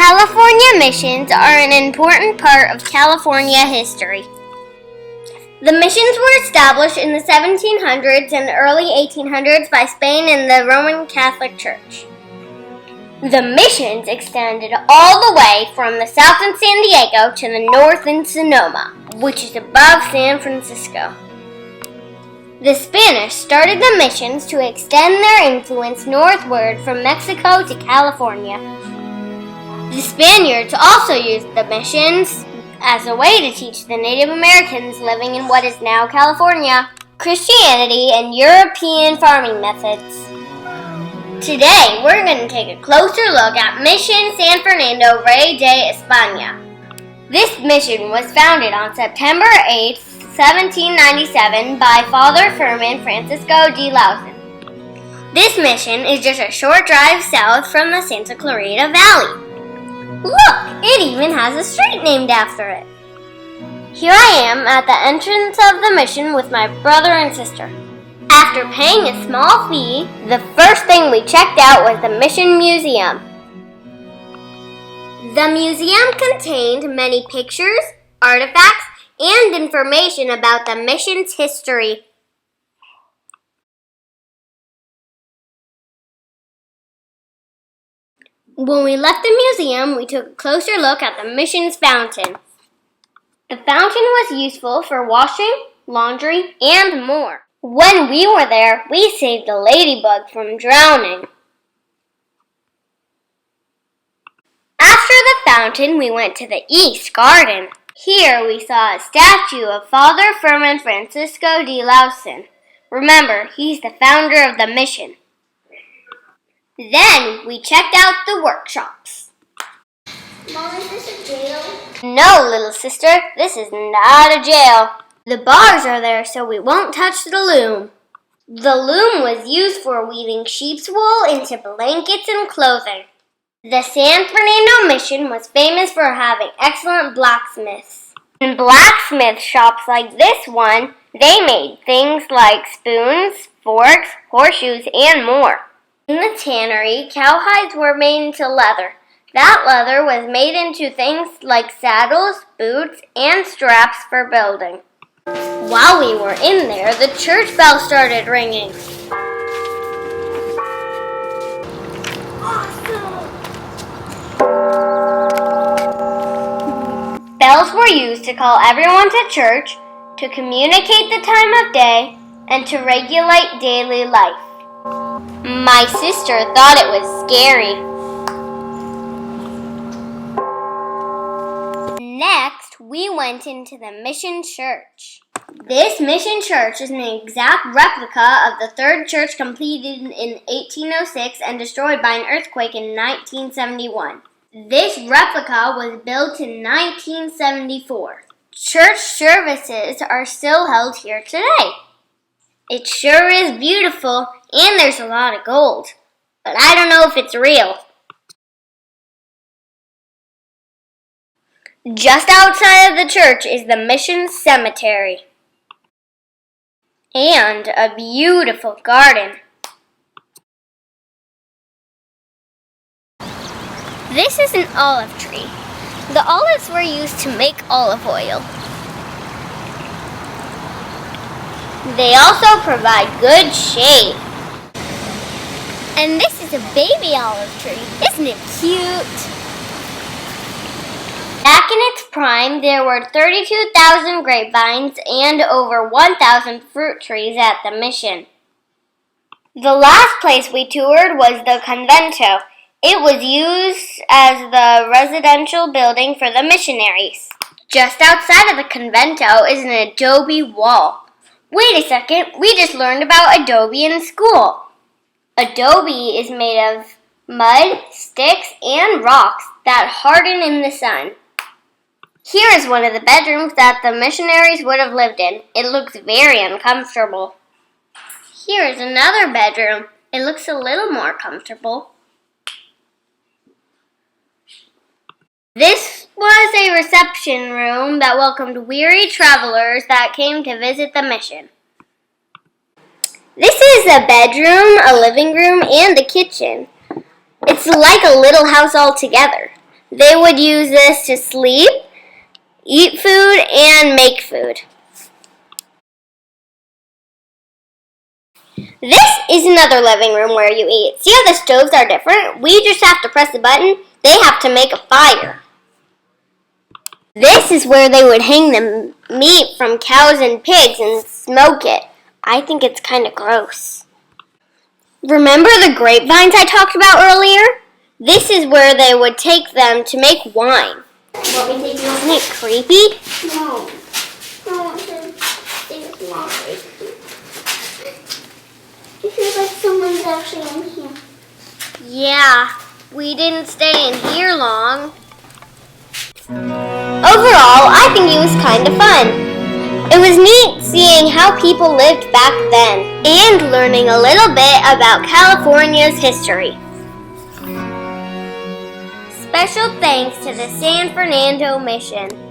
California missions are an important part of California history. The missions were established in the 1700s and early 1800s by Spain and the Roman Catholic Church. The missions extended all the way from the south in San Diego to the north in Sonoma, which is above San Francisco. The Spanish started the missions to extend their influence northward from Mexico to California. The Spaniards also used the missions as a way to teach the Native Americans living in what is now California Christianity and European farming methods. Today, we're going to take a closer look at Mission San Fernando Rey de España. This mission was founded on September 8, 1797 by Father Fermin Francisco de Lausen. This mission is just a short drive south from the Santa Clarita Valley. Look, it even has a street named after it. Here I am at the entrance of the mission with my brother and sister. After paying a small fee, the first thing we checked out was the Mission Museum. The museum contained many pictures, artifacts, and information about the mission's history. When we left the museum, we took a closer look at the mission's fountain. The fountain was useful for washing, laundry, and more. When we were there, we saved a ladybug from drowning. After the fountain, we went to the East Garden. Here we saw a statue of Father Fermin Francisco de Lausen. Remember, he's the founder of the mission. Then we checked out the workshops. Mom, is this a jail? No, little sister, this is not a jail. The bars are there so we won't touch the loom. The loom was used for weaving sheep's wool into blankets and clothing. The San Fernando mission was famous for having excellent blacksmiths. In blacksmith shops like this one, they made things like spoons, forks, horseshoes, and more. In the tannery, cowhides were made into leather. That leather was made into things like saddles, boots, and straps for building. While we were in there, the church bell started ringing. Awesome! Bells were used to call everyone to church, to communicate the time of day, and to regulate daily life. My sister thought it was scary. Next, we went into the mission church. This mission church is an exact replica of the third church completed in 1806 and destroyed by an earthquake in 1971. This replica was built in 1974. Church services are still held here today. It sure is beautiful, and there's a lot of gold. But I don't know if it's real. Just outside of the church is the mission cemetery. And a beautiful garden. This is an olive tree. The olives were used to make olive oil. They also provide good shade. And this is a baby olive tree. Isn't it cute? Back in its prime, there were 32,000 grapevines and over 1,000 fruit trees at the mission. The last place we toured was the convento. It was used as the residential building for the missionaries. Just outside of the convento is an adobe wall. Wait a second, we just learned about adobe in school. Adobe is made of mud, sticks, and rocks that harden in the sun. Here is one of the bedrooms that the missionaries would have lived in. It looks very uncomfortable. Here is another bedroom. It looks a little more comfortable. This was a reception room that welcomed weary travelers that came to visit the mission. This is a bedroom, a living room, and a kitchen. It's like a little house altogether. They would use this to sleep, eat food, and make food. This is another living room where you eat. See how the stoves are different? We just have to press the button. They have to make a fire. This is where they would hang the meat from cows and pigs and smoke it. I think it's kind of gross. Remember the grapevines I talked about earlier? This is where they would take them to make wine. Isn't it creepy? No. I want to think it's not creepy. It feels like someone's actually in here. Yeah, we didn't stay in here long. Overall, I think it was kind of fun. It was neat seeing how people lived back then and learning a little bit about California's history. Special thanks to the San Fernando Mission.